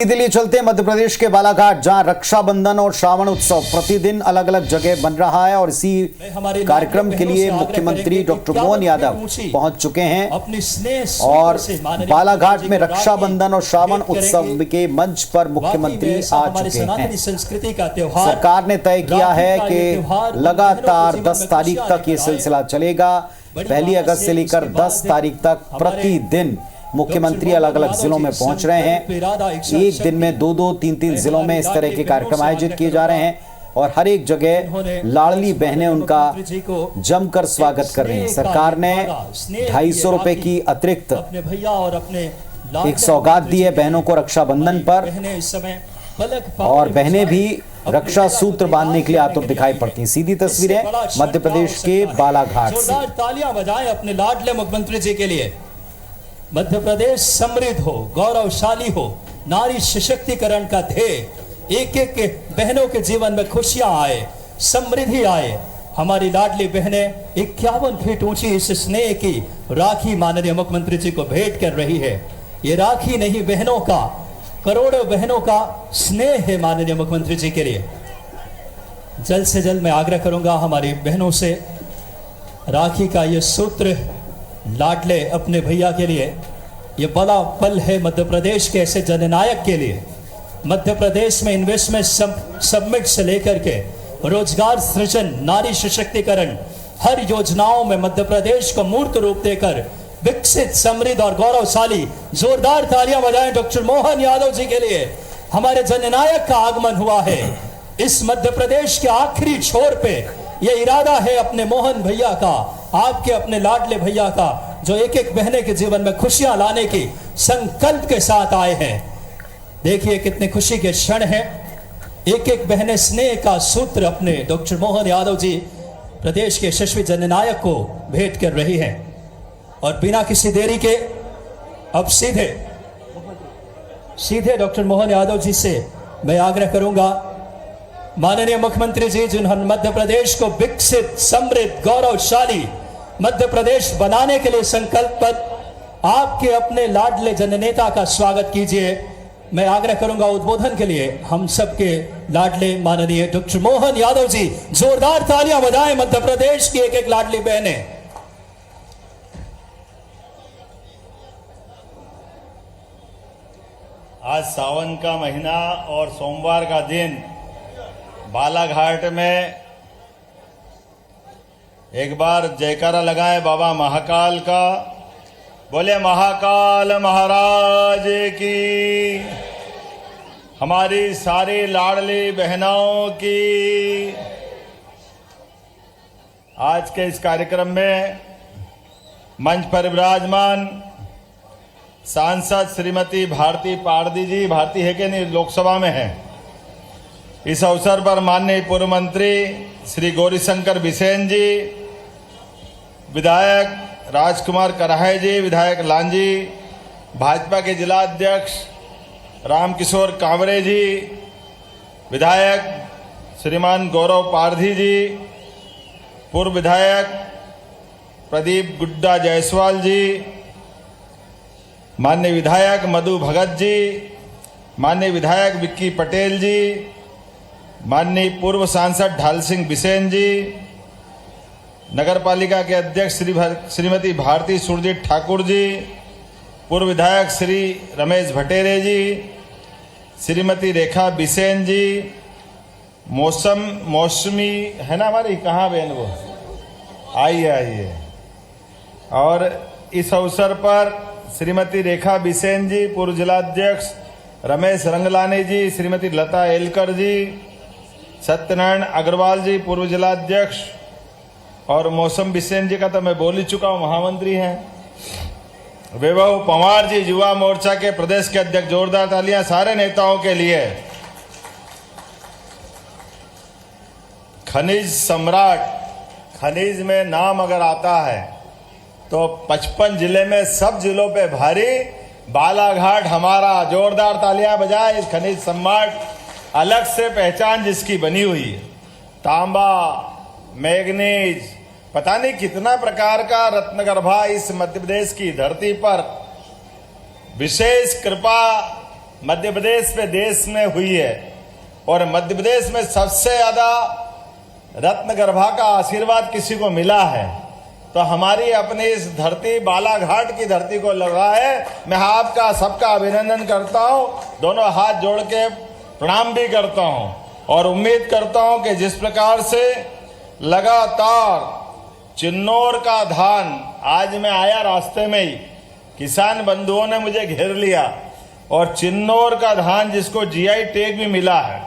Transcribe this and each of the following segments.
दिल्ली चलते मध्य प्रदेश के बालाघाट, जहां रक्षाबंधन और श्रावण उत्सव प्रतिदिन अलग अलग जगह बन रहा है और इसी कार्यक्रम के लिए मुख्यमंत्री डॉक्टर मोहन यादव पहुंच चुके हैं और बालाघाट में रक्षाबंधन और श्रावण उत्सव के मंच पर मुख्यमंत्री आ चुके हैं। संस्कृति का त्योहार सरकार ने तय किया है कि लगातार 10 तारीख तक ये सिलसिला चलेगा। 1 अगस्त से लेकर 10 तारीख तक प्रतिदिन मुख्यमंत्री अलग अलग जिलों में पहुंच रहे हैं। एक दिन में 2-2, 3-3 जिलों में इस तरह के कार्यक्रम आयोजित किए जा रहे हैं और हर एक जगह लाडली बहनें उनका जमकर स्वागत कर रही हैं। सरकार ने 250 रुपए की अतिरिक्त एक सौगात दी है बहनों को रक्षाबंधन पर, और बहनें भी रक्षा सूत्र बांधने के लिए आतुर दिखाई पड़ती हैं। सीधी तस्वीरें मध्य प्रदेश के बालाघाट से। तालियां बजाएं अपने लाडले मुख्यमंत्री जी के लिए। मध्य प्रदेश समृद्ध हो, गौरवशाली हो, नारी सशक्तिकरण का ध्येय, एक एक बहनों के जीवन में खुशियां आए, समृद्धि आए। हमारी लाडली बहनें 51 फीट ऊंची इस स्नेह की राखी माननीय मुख्यमंत्री जी को भेंट कर रही है। ये राखी नहीं, बहनों का, करोड़ों बहनों का स्नेह है माननीय मुख्यमंत्री जी के लिए। जल्द से जल्द मैं आग्रह करूंगा हमारी बहनों से, राखी का ये सूत्र लाडले अपने भैया के लिए, ये बड़ा पल है मध्य प्रदेश के ऐसे जननायक के लिए। मध्य प्रदेश में इन्वेस्टमेंट सबमिट से लेकर के रोजगार सृजन, नारी सशक्तिकरण, हर योजनाओं में मध्य प्रदेश को मूर्त रूप देकर विकसित, समृद्ध और गौरवशाली। जोरदार तालियां बजाएं डॉक्टर मोहन यादव जी के लिए। हमारे जननायक का आगमन हुआ है इस मध्य प्रदेश के आखिरी छोर पे। यह इरादा है अपने मोहन भैया का, आपके अपने लाडले भैया का, जो एक एक बहने के जीवन में खुशियां लाने की संकल्प के साथ आए हैं। देखिए कितने खुशी के क्षण हैं। एक एक बहने स्नेह का सूत्र अपने डॉक्टर मोहन यादव जी, प्रदेश के यशस्वी जननायक को भेंट कर रही हैं। और बिना किसी देरी के अब सीधे डॉक्टर मोहन यादव जी से मैं आग्रह करूंगा, माननीय मुख्यमंत्री जी जिन्होंने मध्य प्रदेश को विकसित, समृद्ध, गौरवशाली मध्य प्रदेश बनाने के लिए संकल्पबद्ध, आपके अपने लाडले जननेता का स्वागत कीजिए। मैं आग्रह करूंगा उद्बोधन के लिए हम सबके लाडले माननीय डॉक्टर मोहन यादव जी। जोरदार तालियां बजाएं मध्य प्रदेश की एक एक लाडली बहनें। आज सावन का महीना और सोमवार का दिन बालाघाट में एक बार जयकारा लगाएं बाबा महाकाल का। बोले महाकाल महाराज की, हमारी सारी लाडली बहनों की। आज के इस कार्यक्रम में मंच पर विराजमान सांसद श्रीमती भारती पारदी जी, भारती है कि नहीं, लोकसभा में है। इस अवसर पर माननीय पूर्व मंत्री श्री गौरीशंकर बिसेन जी, विधायक राजकुमार कराहे जी, विधायक लांजी, भाजपा के जिला अध्यक्ष रामकिशोर कांवरे जी, विधायक श्रीमान गौरव पारधी जी, पूर्व विधायक प्रदीप गुड्डा जायसवाल जी, माननीय विधायक मधु भगत जी, माननीय विधायक विक्की पटेल जी, माननीय पूर्व सांसद ढाल सिंह बिसेन जी, नगर पालिका के अध्यक्ष श्रीमती भारती सुरजीत ठाकुर जी, पूर्व विधायक श्री रमेश भटेरे जी, श्रीमती रेखा बिसेन जी, मौसमी है ना हमारी, कहाँ बहन वो, आइए। और इस अवसर पर श्रीमती रेखा बिसेन जी, पूर्व जिलाध्यक्ष रमेश रंगलानी जी, श्रीमती लता एलकर जी, सत्यनारायण अग्रवाल जी, पूर्व जिलाध्यक्ष, और मौसम बिसेन जी का तो मैं बोल ही चुका हूं, महामंत्री हैं। वैभव पवार जी, युवा मोर्चा के प्रदेश के अध्यक्ष। जोरदार तालियां सारे नेताओं के लिए। खनिज सम्राट, खनिज में नाम अगर आता है तो 55 जिले में सब जिलों पे भारी, बालाघाट हमारा। जोरदार तालियां बजाए इस खनिज सम्राट, अलग से पहचान जिसकी बनी हुई है। तांबा, मैग्नीज, पता नहीं कितना प्रकार का रत्नगर्भा इस मध्य प्रदेश की धरती पर विशेष कृपा मध्य प्रदेश पे देश में हुई है और मध्य प्रदेश में सबसे ज्यादा रत्नगर्भा का आशीर्वाद किसी को मिला है तो हमारी अपनी इस धरती बालाघाट की धरती को लगा है। मैं आपका सबका अभिनंदन करता हूं, दोनों हाथ जोड़ के प्रणाम भी करता हूं और उम्मीद करता हूं कि जिस प्रकार से लगातार चिन्नौर का धान, आज मैं आया रास्ते में ही किसान बंधुओं ने मुझे घेर लिया और चिन्नौर का धान जिसको जीआई टैग भी मिला है,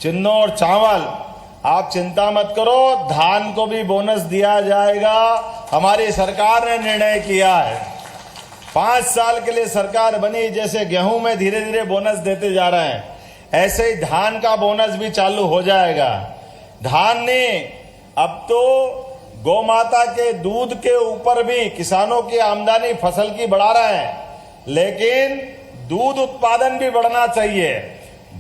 चिन्नौर चावल, आप चिंता मत करो, धान को भी बोनस दिया जाएगा। हमारी सरकार ने निर्णय किया है 5 साल के लिए सरकार बनी, जैसे गेहूं में धीरे धीरे बोनस देते जा रहे हैं ऐसे ही धान का बोनस भी चालू हो जाएगा। धान ने अब तो गौ माता के दूध के ऊपर भी किसानों की आमदनी फसल की बढ़ा रहे हैं, लेकिन दूध उत्पादन भी बढ़ना चाहिए।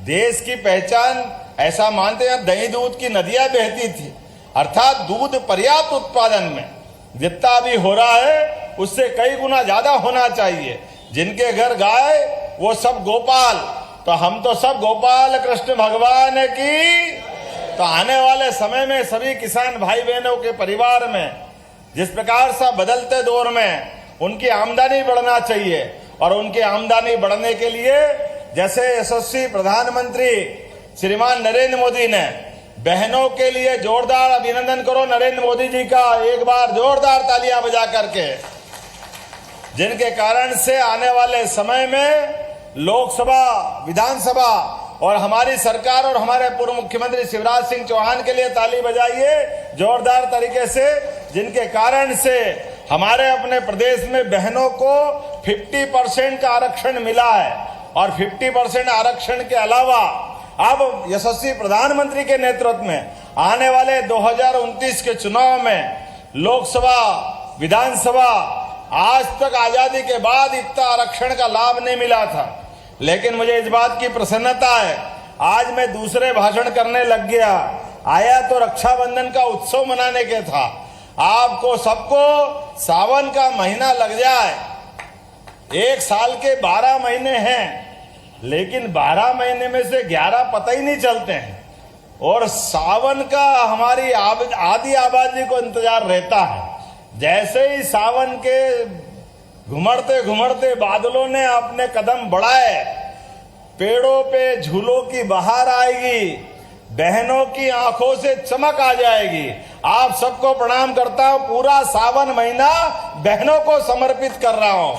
देश की पहचान ऐसा मानते हैं, दही दूध की नदियां बहती थी, अर्थात दूध पर्याप्त उत्पादन में जितना भी हो रहा है उससे कई गुना ज्यादा होना चाहिए। जिनके घर गाय वो सब गोपाल, तो हम तो सब गोपाल कृष्ण भगवान की। तो आने वाले समय में सभी किसान भाई बहनों के परिवार में जिस प्रकार से बदलते दौर में उनकी आमदनी बढ़ना चाहिए और उनकी आमदनी बढ़ने के लिए जैसे यशस्वी प्रधानमंत्री श्रीमान नरेंद्र मोदी ने बहनों के लिए जोरदार अभिनंदन करो नरेंद्र मोदी जी का, एक बार जोरदार तालियां बजा करके, जिनके कारण से आने वाले समय में लोकसभा, विधानसभा और हमारी सरकार और हमारे पूर्व मुख्यमंत्री शिवराज सिंह चौहान के लिए ताली बजाइए जोरदार तरीके से, जिनके कारण से हमारे अपने प्रदेश में बहनों को 50% का आरक्षण मिला है और 50% आरक्षण के अलावा अब यशस्वी प्रधानमंत्री के नेतृत्व में आने वाले 2029 के चुनाव में लोकसभा, विधानसभा, आज तक आजादी के बाद इतना आरक्षण का लाभ नहीं मिला था। लेकिन मुझे इस बात की प्रसन्नता है, आज मैं दूसरे भाषण करने लग गया। आया तो रक्षाबंधन का उत्सव मनाने के था, आपको सबको सावन का महीना लग जाए। 1 साल के 12 महीने हैं, लेकिन 12 महीने में से 11 पता ही नहीं चलते हैं और सावन का हमारी आधी आबादी को इंतजार रहता है। जैसे ही सावन के घुमड़ते घुमड़ते बादलों ने अपने कदम बढ़ाए, पेड़ों पे झूलों की बहार आएगी, बहनों की आंखों से चमक आ जाएगी। आप सबको प्रणाम करता हूं, पूरा सावन महीना बहनों को समर्पित कर रहा हूं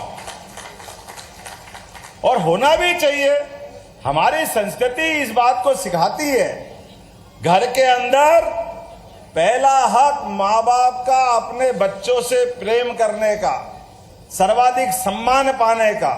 और होना भी चाहिए। हमारी संस्कृति इस बात को सिखाती है, घर के अंदर पहला हक माँ बाप का अपने बच्चों से प्रेम करने का, सर्वाधिक सम्मान पाने का,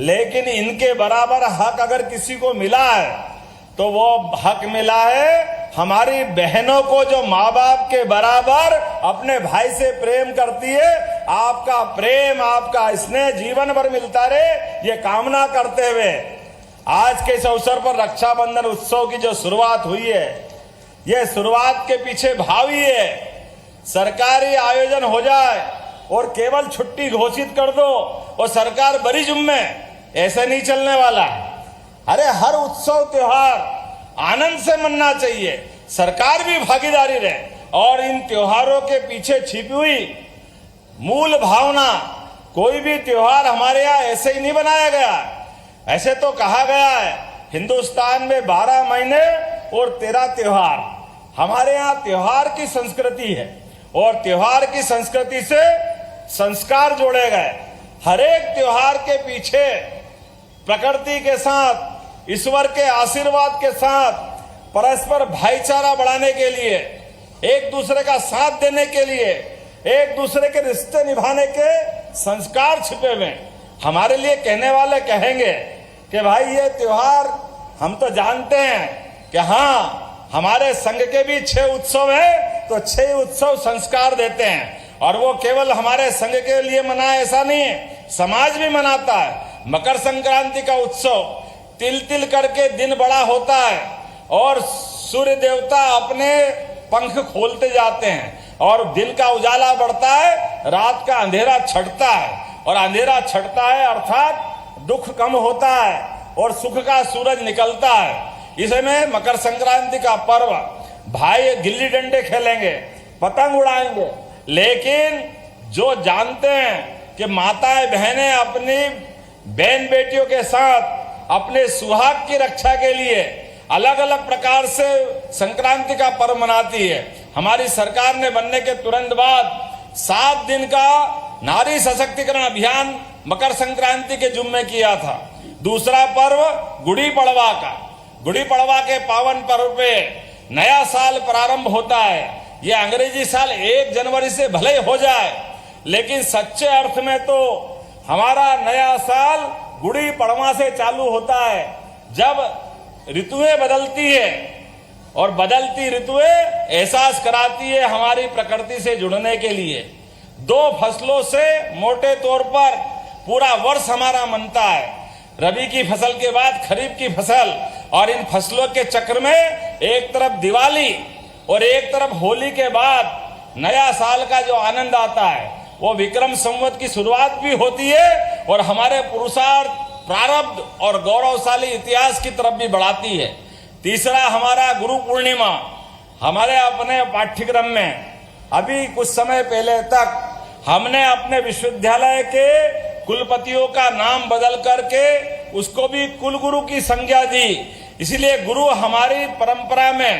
लेकिन इनके बराबर हक अगर किसी को मिला है तो वो हक मिला है हमारी बहनों को, जो माँ बाप के बराबर अपने भाई से प्रेम करती है। आपका प्रेम, आपका स्नेह जीवन भर मिलता रहे, ये कामना करते हुए आज के इस अवसर पर रक्षाबंधन उत्सव की जो शुरुआत हुई है, ये शुरुआत के पीछे भाव ही है सरकारी आयोजन हो जाए और केवल छुट्टी घोषित कर दो और सरकार बड़ी जुम्मे, ऐसे नहीं चलने वाला। अरे हर उत्सव त्योहार आनंद से मनना चाहिए, सरकार भी भागीदारी रहे और इन त्योहारों के पीछे छिपी हुई मूल भावना, कोई भी त्योहार हमारे यहाँ ऐसे ही नहीं बनाया गया। ऐसे तो कहा गया है हिंदुस्तान में 12 महीने और 13 त्योहार। हमारे यहाँ त्योहार की संस्कृति है और त्योहार की संस्कृति से संस्कार जोड़े गए। हर एक त्योहार के पीछे प्रकृति के साथ, ईश्वर के आशीर्वाद के साथ, परस्पर भाईचारा बढ़ाने के लिए, एक दूसरे का साथ देने के लिए, एक दूसरे के रिश्ते निभाने के संस्कार छिपे हुए। हमारे लिए कहने वाले कहेंगे कि भाई ये त्योहार हम तो जानते हैं कि हाँ हमारे संघ के भी 6 उत्सव हैं, तो 6 उत्सव संस्कार देते हैं और वो केवल हमारे संघ के लिए मनाए ऐसा नहीं है, समाज भी मनाता है। मकर संक्रांति का उत्सव तिल तिल करके दिन बड़ा होता है और सूर्य देवता अपने पंख खोलते जाते हैं और दिन का उजाला बढ़ता है, रात का अंधेरा छटता है और अंधेरा छटता है अर्थात दुख कम होता है और सुख का सूरज निकलता है। इसमें मकर संक्रांति का पर्व, भाई गिल्ली डंडे खेलेंगे, पतंग उड़ाएंगे, लेकिन जो जानते हैं कि माताएं बहनें अपनी बहन बेटियों के साथ अपने सुहाग की रक्षा के लिए अलग अलग प्रकार से संक्रांति का पर्व मनाती है। हमारी सरकार ने बनने के तुरंत बाद 7 दिन का नारी सशक्तिकरण अभियान मकर संक्रांति के जुम्मे किया था। दूसरा पर्व गुड़ी पड़वा का, गुड़ी पड़वा के पावन पर्व पे नया साल प्रारंभ होता है। यह अंग्रेजी साल 1 जनवरी से भले हो जाए, लेकिन सच्चे अर्थ में तो हमारा नया साल गुड़ी पड़वा से चालू होता है, जब ऋतुएं बदलती है और बदलती ऋतुएं एहसास कराती है हमारी प्रकृति से जुड़ने के लिए। 2 फसलों से मोटे तौर पर पूरा वर्ष हमारा मनता है, रबी की फसल के बाद खरीफ की फसल, और इन फसलों के चक्र में एक तरफ दिवाली और एक तरफ होली के बाद नया साल का जो आनंद आता है वो विक्रम संवत की शुरुआत भी होती है और हमारे पुरुषार्थ, प्रारब्ध और गौरवशाली इतिहास की तरफ भी बढ़ाती है। तीसरा हमारा गुरु पूर्णिमा। हमारे अपने पाठ्यक्रम में अभी कुछ समय पहले तक हमने अपने विश्वविद्यालय के कुलपतियों का नाम बदल करके उसको भी कुलगुरु की संज्ञा दी। इसलिए गुरु हमारी परंपरा में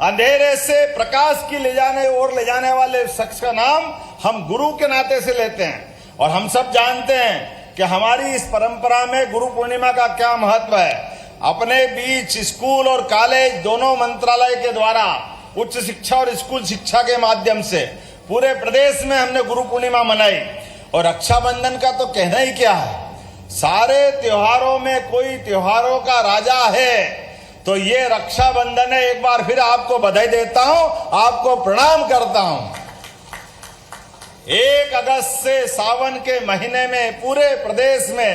अंधेरे से प्रकाश की ले जाने वाले शख्स का नाम हम गुरु के नाते से लेते हैं। और हम सब जानते हैं कि हमारी इस परंपरा में गुरु पूर्णिमा का क्या महत्व है। अपने बीच स्कूल और कॉलेज दोनों मंत्रालय के द्वारा उच्च शिक्षा और स्कूल शिक्षा के माध्यम से पूरे प्रदेश में हमने गुरु पूर्णिमा मनाई। और रक्षाबंधन का तो कहना ही क्या है, सारे त्योहारों में कोई त्योहारों का राजा है तो ये रक्षाबंधन है। एक बार फिर आपको बधाई देता हूं, आपको प्रणाम करता हूं। 1 अगस्त से सावन के महीने में पूरे प्रदेश में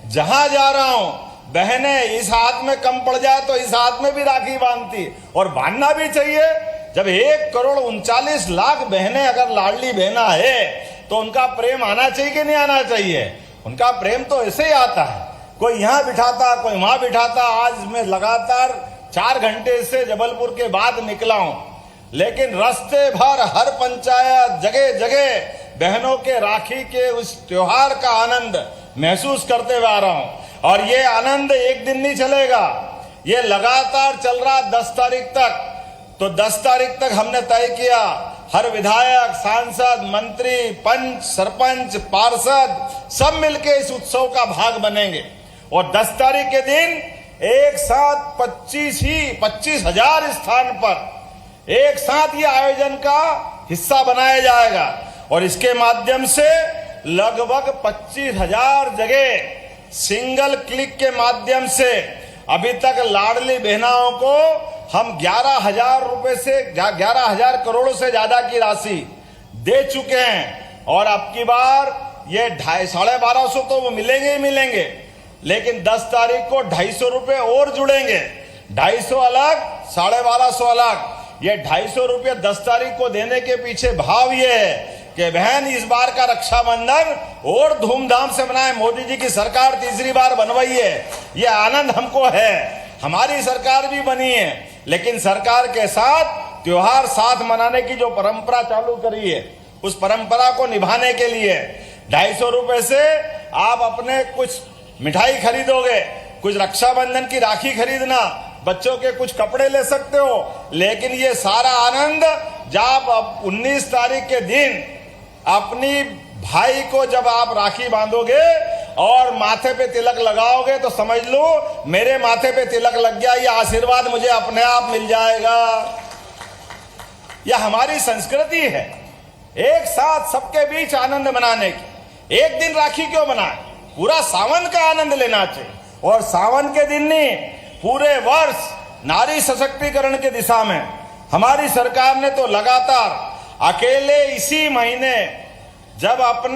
जहां जा रहा हूं, बहनें इस हाथ में कम पड़ जाए तो इस हाथ में भी राखी बांधती, और बांधना भी चाहिए। जब 1,39,00,000 बहनें अगर लाडली बहना है तो उनका प्रेम आना चाहिए कि नहीं आना चाहिए? उनका प्रेम तो ऐसे ही आता है, कोई यहाँ बिठाता, कोई वहां बिठाता। आज मैं लगातार 4 घंटे से जबलपुर के बाद निकला हूं, लेकिन रास्ते भर हर पंचायत जगह जगह बहनों के राखी के उस त्योहार का आनंद महसूस करते हुए आ रहा हूं। और ये आनंद एक दिन नहीं चलेगा, ये लगातार चल रहा 10 तारीख तक। तो 10 तारीख तक हमने तय किया हर विधायक, सांसद, मंत्री, पंच, सरपंच, पार्षद सब मिलके इस उत्सव का भाग बनेंगे। और 10 तारीख के दिन एक साथ 25,000 स्थान पर एक साथ ये आयोजन का हिस्सा बनाया जाएगा। और इसके माध्यम से लगभग 25,000 जगह सिंगल क्लिक के माध्यम से अभी तक लाडली बहनाओं को हम 11,000 रुपए से 11,000 करोड़ से ज्यादा की राशि दे चुके हैं। और अब की बार ये 1250 तो वो मिलेंगे ही मिलेंगे, लेकिन 10 तारीख को 250 रुपए और जुड़ेंगे। 250 अलग, 1250 अलग। ये 250 रुपये 10 तारीख को देने के पीछे भाव ये है कि बहन इस बार का रक्षाबंधन और धूमधाम से मनाए। मोदी जी की सरकार तीसरी बार बनवाई है, ये आनंद हमको है। हमारी सरकार भी बनी है, लेकिन सरकार के साथ त्योहार साथ मनाने की जो परंपरा चालू करी है, उस परंपरा को निभाने के लिए 250 रुपए से आप अपने कुछ मिठाई खरीदोगे, कुछ रक्षाबंधन की राखी खरीदना, बच्चों के कुछ कपड़े ले सकते हो। लेकिन ये सारा आनंद जब 19 तारीख के दिन अपनी भाई को जब आप राखी बांधोगे और माथे पे तिलक लगाओगे तो समझ लो मेरे माथे पे तिलक लग गया, ये आशीर्वाद मुझे अपने आप मिल जाएगा। यह हमारी संस्कृति है, एक साथ सबके बीच आनंद मनाने की। एक दिन राखी क्यों बनाए, पूरा सावन का आनंद लेना चाहिए। और सावन के दिन नहीं, पूरे वर्ष नारी सशक्तिकरण की दिशा में हमारी सरकार ने तो लगातार अकेले इसी महीने जब अपन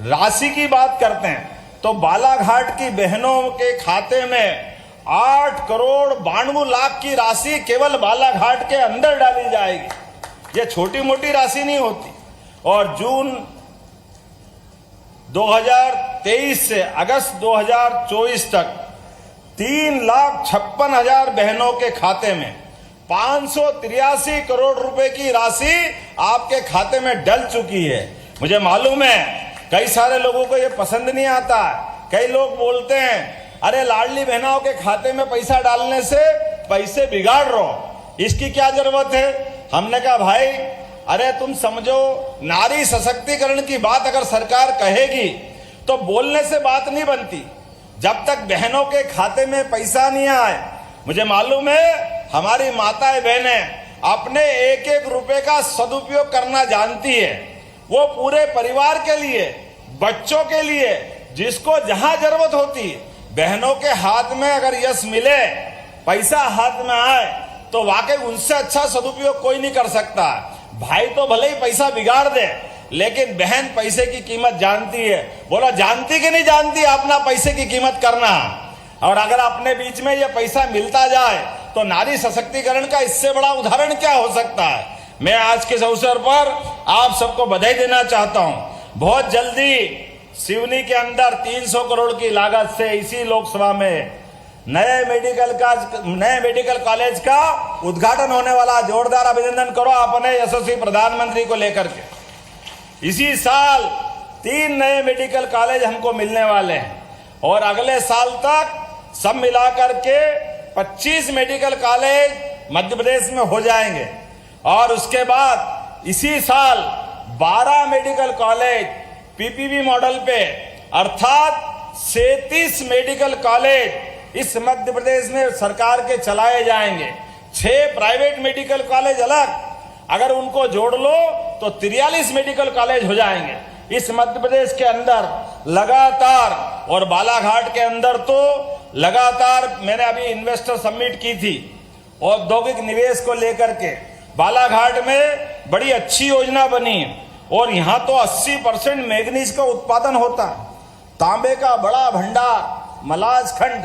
राशि की बात करते हैं तो बालाघाट की बहनों के खाते में 8,92,00,000 की राशि केवल बालाघाट के अंदर डाली जाएगी। ये छोटी मोटी राशि नहीं होती। और जून 2023 से अगस्त 2024 तक 3,56,000 बहनों के खाते में 583 करोड़ रुपए की राशि आपके खाते में डल चुकी है। मुझे मालूम है कई सारे लोगों को ये पसंद नहीं आता। कई लोग बोलते हैं अरे लाडली बहनों के खाते में पैसा डालने से पैसे बिगाड़ रहे हो, इसकी क्या जरूरत है। हमने कहा भाई अरे तुम समझो, नारी सशक्तिकरण की बात अगर सरकार कहेगी तो बोलने से बात नहीं बनती। जब तक बहनों के खाते में पैसा नहीं आए, मुझे मालूम है हमारी माताएं बहनें अपने एक एक रुपए का सदुपयोग करना जानती है। वो पूरे परिवार के लिए, बच्चों के लिए, जिसको जहां जरूरत होती है, बहनों के हाथ में अगर यश मिले, पैसा हाथ में आए तो वाकई उनसे अच्छा सदुपयोग कोई नहीं कर सकता। भाई तो भले ही पैसा बिगाड़ दे, लेकिन बहन पैसे की कीमत जानती है। बोला जानती कि नहीं जानती अपना पैसे की कीमत करना। और अगर अपने बीच में ये पैसा मिलता जाए तो नारी सशक्तिकरण का इससे बड़ा उदाहरण क्या हो सकता है। मैं आज के इस अवसर पर आप सबको बधाई देना चाहता हूं। बहुत जल्दी सिवनी के अंदर 300 करोड़ की लागत से इसी लोकसभा में नए मेडिकल कॉलेज का उद्घाटन होने वाला। जोरदार अभिनंदन करो अपने यशस्वी प्रधानमंत्री को लेकर के। इसी साल 3 नए मेडिकल कॉलेज हमको मिलने वाले हैं और अगले साल तक सब मिलाकर के 25 मेडिकल कॉलेज मध्य प्रदेश में हो जाएंगे। और उसके बाद इसी साल 12 मेडिकल कॉलेज पीपीपी मॉडल पे, अर्थात 37 मेडिकल कॉलेज इस मध्य प्रदेश में सरकार के चलाए जाएंगे। 6 प्राइवेट मेडिकल कॉलेज अलग, अगर उनको जोड़ लो तो 43 मेडिकल कॉलेज हो जाएंगे इस मध्य प्रदेश के अंदर लगातार। और बालाघाट के अंदर तो लगातार मैंने अभी इन्वेस्टर समिट की थी औद्योगिक निवेश को लेकर के। बालाघाट में बड़ी अच्छी योजना बनी और यहां तो 80% मैग्नीज का उत्पादन होता है। तांबे का बड़ा भंडार मलाज खंड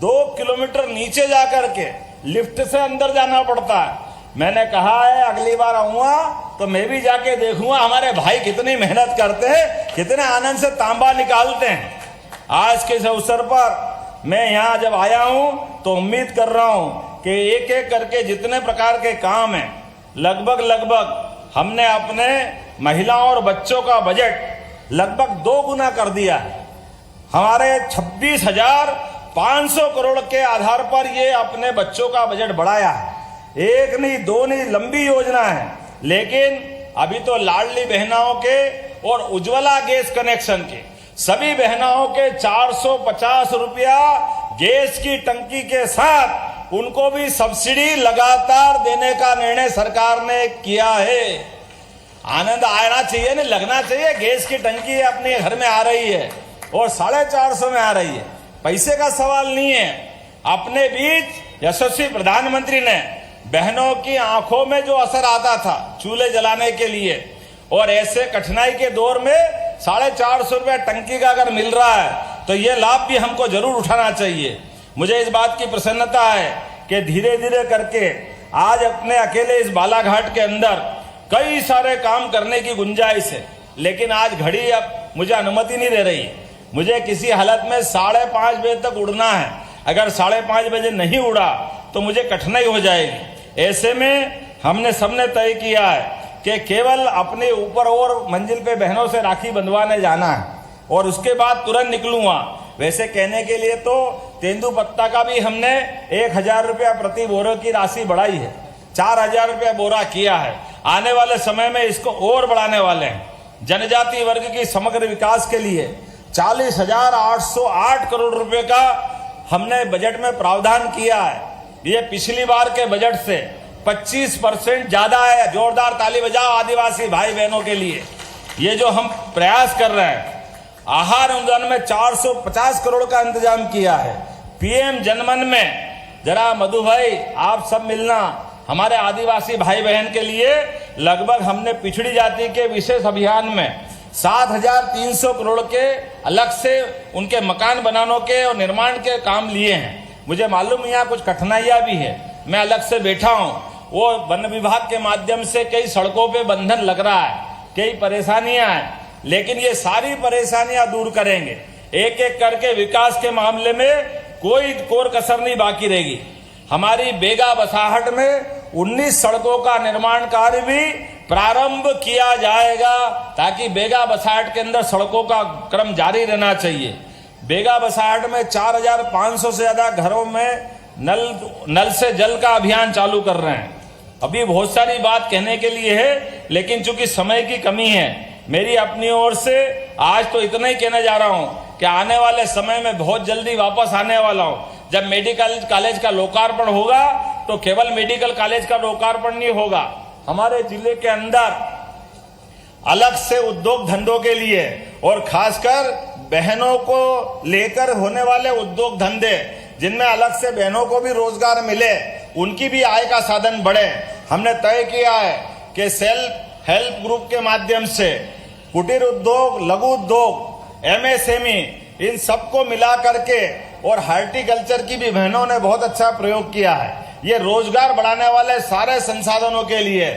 2 किलोमीटर नीचे जाकर के लिफ्ट से अंदर जाना पड़ता है। मैंने कहा है अगली बार आऊंगा तो मैं भी जाके देखूंगा हमारे भाई कितनी मेहनत करते हैं, कितने आनंद से तांबा निकालते हैं। आज के इस अवसर पर मैं यहाँ जब आया हूं तो उम्मीद कर रहा हूं कि एक एक करके जितने प्रकार के काम हैं लगभग हमने अपने महिलाओं और बच्चों का बजट लगभग 2 गुना कर दिया है। हमारे 26,500 करोड़ के आधार पर ये अपने बच्चों का बजट बढ़ाया है। 1 नहीं 2 नहीं, लंबी योजना है। लेकिन अभी तो लाडली बहनाओं के और उज्ज्वला गैस कनेक्शन के सभी बहनाओं के 450 रुपया गैस की टंकी के साथ उनको भी सब्सिडी लगातार देने का निर्णय सरकार ने किया है। आनंद आना चाहिए, नहीं लगना चाहिए। गैस की टंकी अपने घर में आ रही है और 450 में आ रही है। पैसे का सवाल नहीं है। अपने बीच यशस्वी प्रधानमंत्री ने बहनों की आंखों में जो असर आता था चूल्हे जलाने के लिए, और ऐसे कठिनाई के दौर में 450 रुपया टंकी का अगर मिल रहा है तो ये लाभ भी हमको जरूर उठाना चाहिए। मुझे इस बात की प्रसन्नता है कि धीरे धीरे करके आज अपने अकेले इस बालाघाट के अंदर कई सारे काम करने की गुंजाइश है। लेकिन आज घड़ी अब मुझे अनुमति नहीं दे रही। मुझे किसी हालत में 5:30 बजे तक उड़ना है। अगर 5:30 बजे नहीं उड़ा तो मुझे कठिनाई हो जाएगी। ऐसे में हमने सबने तय किया है कि केवल अपने ऊपर और मंजिल पे बहनों से राखी बंधवाने जाना है और उसके बाद तुरंत निकलूंगा। वैसे कहने के लिए तो तेंदुपत्ता का भी हमने 1,000 रुपया प्रति बोरे की राशि बढ़ाई है, 4,000 रुपया बोरा किया है। आने वाले समय में इसको और बढ़ाने वाले हैं। जनजाति वर्ग की समग्र विकास के लिए 40,808 करोड़ रुपए का हमने बजट में प्रावधान किया है। ये पिछली बार के बजट से 25% ज्यादा है। जोरदार ताली बजाओ आदिवासी भाई बहनों के लिए। ये जो हम प्रयास कर रहे हैं, आहार अनुदान में 450 करोड़ का इंतजाम किया है। पीएम जनमन में जरा मधु भाई आप सब मिलना, हमारे आदिवासी भाई बहन के लिए लगभग हमने पिछड़ी जाति के विशेष अभियान में 7,300 करोड़ के अलग से उनके मकान बनाने के और निर्माण के काम लिए हैं। मुझे मालूम यहाँ कुछ कठिनाइयां भी है, मैं अलग से बैठा हूँ। वो वन विभाग के माध्यम से कई सड़कों पे बंधन लग रहा है, कई परेशानियां हैं। लेकिन ये सारी परेशानियां दूर करेंगे। एक एक करके विकास के मामले में कोई कोर कसर नहीं बाकी रहेगी। हमारी बेगा बसाहट में 19 सड़कों का निर्माण कार्य भी प्रारंभ किया जाएगा, ताकि बेगा बसाहट के अंदर सड़कों का क्रम जारी रहना चाहिए। बेगा बसाहट में 4500 से ज्यादा घरों में नल से जल का अभियान चालू कर रहे हैं। अभी बहुत सारी बात कहने के लिए है, लेकिन चूंकि समय की कमी है, मेरी अपनी ओर से आज तो इतना ही कहने जा रहा हूं कि आने वाले समय में बहुत जल्दी वापस आने वाला हूं। जब मेडिकल कॉलेज का लोकार्पण होगा तो केवल मेडिकल कॉलेज का लोकार्पण नहीं होगा, हमारे जिले के अंदर अलग से उद्योग धंधों के लिए और खासकर बहनों को लेकर होने वाले उद्योग धंधे, जिनमें अलग से बहनों को भी रोजगार मिले, उनकी भी आय का साधन बढ़े, हमने तय किया है कि सेल्फ हेल्प ग्रुप के माध्यम से कुटीर उद्योग, लघु उद्योग, एमएसएमई, इन सबको मिला करके, और हार्टिकल्चर की भी बहनों ने बहुत अच्छा प्रयोग किया है। ये रोजगार बढ़ाने वाले सारे संसाधनों के लिए।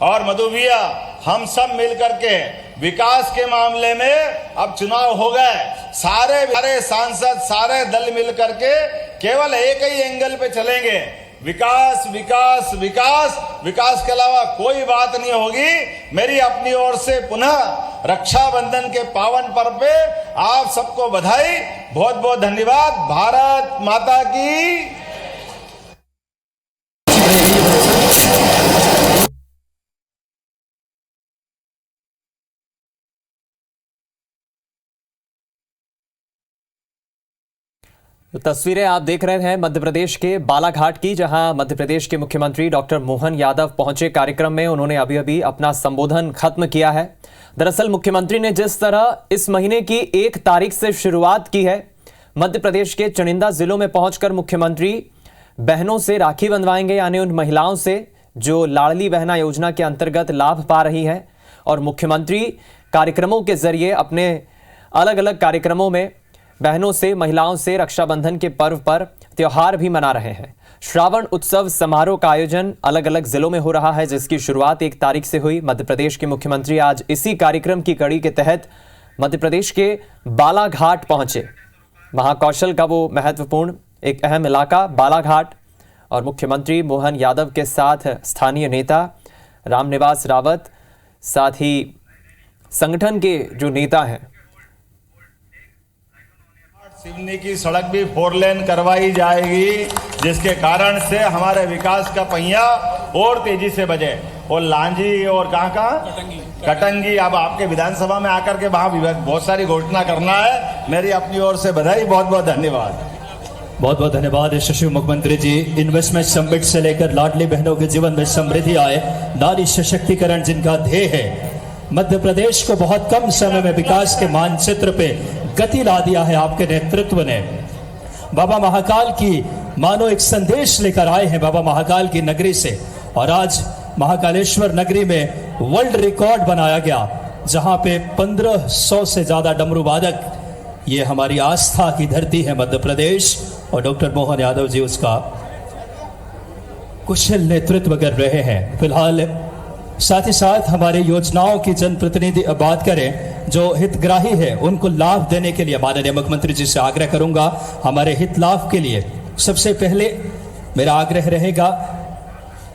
और मधु भैया, हम सब मिलकर के विकास के मामले में, अब चुनाव हो गए, सारे सांसद, सारे दल मिलकर के केवल एक ही एंगल पे चलेंगे, विकास विकास विकास। विकास के अलावा कोई बात नहीं होगी। मेरी अपनी ओर से पुनः रक्षाबंधन के पावन पर्व पे आप सबको बधाई, बहुत बहुत धन्यवाद। भारत माता की। तो तस्वीरें आप देख रहे हैं मध्य प्रदेश के बालाघाट की, जहां मध्य प्रदेश के मुख्यमंत्री डॉक्टर मोहन यादव पहुंचे कार्यक्रम में। उन्होंने अभी अभी अपना संबोधन खत्म किया है। दरअसल मुख्यमंत्री ने जिस तरह इस महीने की 1 तारीख से शुरुआत की है, मध्य प्रदेश के चुनिंदा जिलों में पहुंचकर मुख्यमंत्री बहनों से राखी बंधवाएंगे, यानी उन महिलाओं से जो लाडली बहना योजना के अंतर्गत लाभ पा रही है। और मुख्यमंत्री कार्यक्रमों के जरिए अपने अलग अलग कार्यक्रमों में बहनों से, महिलाओं से रक्षाबंधन के पर्व पर त्योहार भी मना रहे हैं। श्रावण उत्सव समारोह का आयोजन अलग अलग जिलों में हो रहा है, जिसकी शुरुआत 1 तारीख से हुई। मध्य प्रदेश के मुख्यमंत्री आज इसी कार्यक्रम की कड़ी के तहत मध्य प्रदेश के बालाघाट पहुंचे। महाकौशल का वो महत्वपूर्ण एक अहम इलाका बालाघाट, और मुख्यमंत्री मोहन यादव के साथ स्थानीय नेता रामनिवास रावत, साथ ही संगठन के जो नेता हैं। सिवनी की सड़क भी 4 लेन करवाई जाएगी, जिसके कारण से हमारे विकास का पहिया और तेजी से बजे। और लांजी और कहाँ कटंगी, अब आपके विधानसभा में आकर के वहां बहुत सारी घोषणा करना है। मेरी अपनी ओर से बधाई, बहुत बहुत धन्यवाद। बहुत बहुत धन्यवाद यशस्वी मुख्यमंत्री जी। इन्वेस्टमेंट समिट से लेकर लाडली बहनों के जीवन में समृद्धि आए, नारी सशक्तिकरण जिनका ध्येय है, मध्य प्रदेश को बहुत कम समय में विकास के मानचित्र पे गति ला दिया है आपके नेतृत्व ने। बाबा महाकाल की मानो एक संदेश लेकर आए हैं बाबा महाकाल की नगरी से, और आज महाकालेश्वर नगरी में वर्ल्ड रिकॉर्ड बनाया गया, जहां पे 1500 से ज्यादा डमरू वादक। ये हमारी आस्था की धरती है मध्य प्रदेश, और डॉक्टर मोहन यादव जी उसका कुशल नेतृत्व कर रहे हैं। फिलहाल साथ ही साथ हमारे योजनाओं की जनप्रतिनिधि बात करें, जो हितग्राही है उनको लाभ देने के लिए माननीय मुख्यमंत्री जी से आग्रह करूंगा। हमारे हित लाभ के लिए सबसे पहले मेरा आग्रह रहेगा,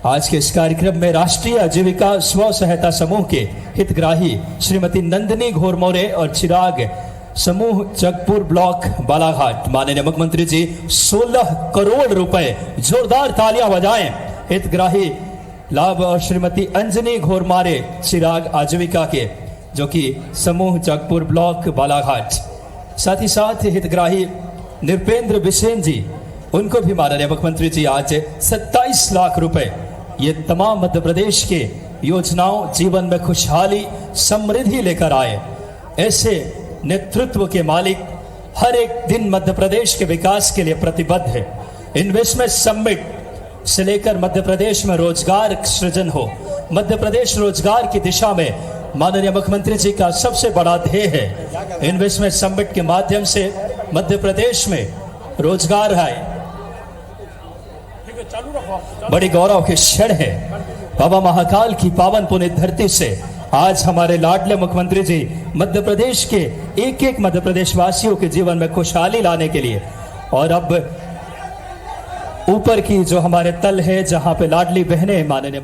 आज के इस कार्यक्रम में राष्ट्रीय आजीविका स्व सहायता समूह के हितग्राही श्रीमती नंदिनी घोरमोरे और चिराग समूह जगपुर ब्लॉक बालाघाट, माननीय मुख्यमंत्री जी 16 करोड़ रुपए, जोरदार तालियां बजाएं। हितग्राही लाभ और श्रीमती अंजनी घोरमारे चिराग आजीविका के, जो कि समूह जगपुर ब्लॉक बालाघाट। साथ ही साथ हितग्राही नृपेंद्र बिसेन जी, उनको भी माननीय मुख्यमंत्री जी आज 27 लाख रुपए, ये तमाम मध्य प्रदेश के योजनाओं, जीवन में खुशहाली समृद्धि लेकर आए। ऐसे नेतृत्व के मालिक हर एक दिन मध्य प्रदेश के विकास के लिए प्रतिबद्ध है। इन्वेस्टमेंट समिट से लेकर मध्य प्रदेश में रोजगार सृजन हो, मध्य प्रदेश रोजगार की दिशा में माननीय मुख्यमंत्री जी का सबसे बड़ा ध्येय है। इन्वेस्टमेंट समिट के माध्यम से मध्य प्रदेश में रोजगार आए, बड़ी गौरव के क्षण है। बाबा महाकाल की पावन पुण्य धरती से आज हमारे लाडले मुख्यमंत्री जी मध्य प्रदेश के एक एक मध्य प्रदेश वासियों के जीवन में खुशहाली लाने के लिए, और अब ऊपर की जो हमारे तल है जहां पे लाडली बहनें माननीय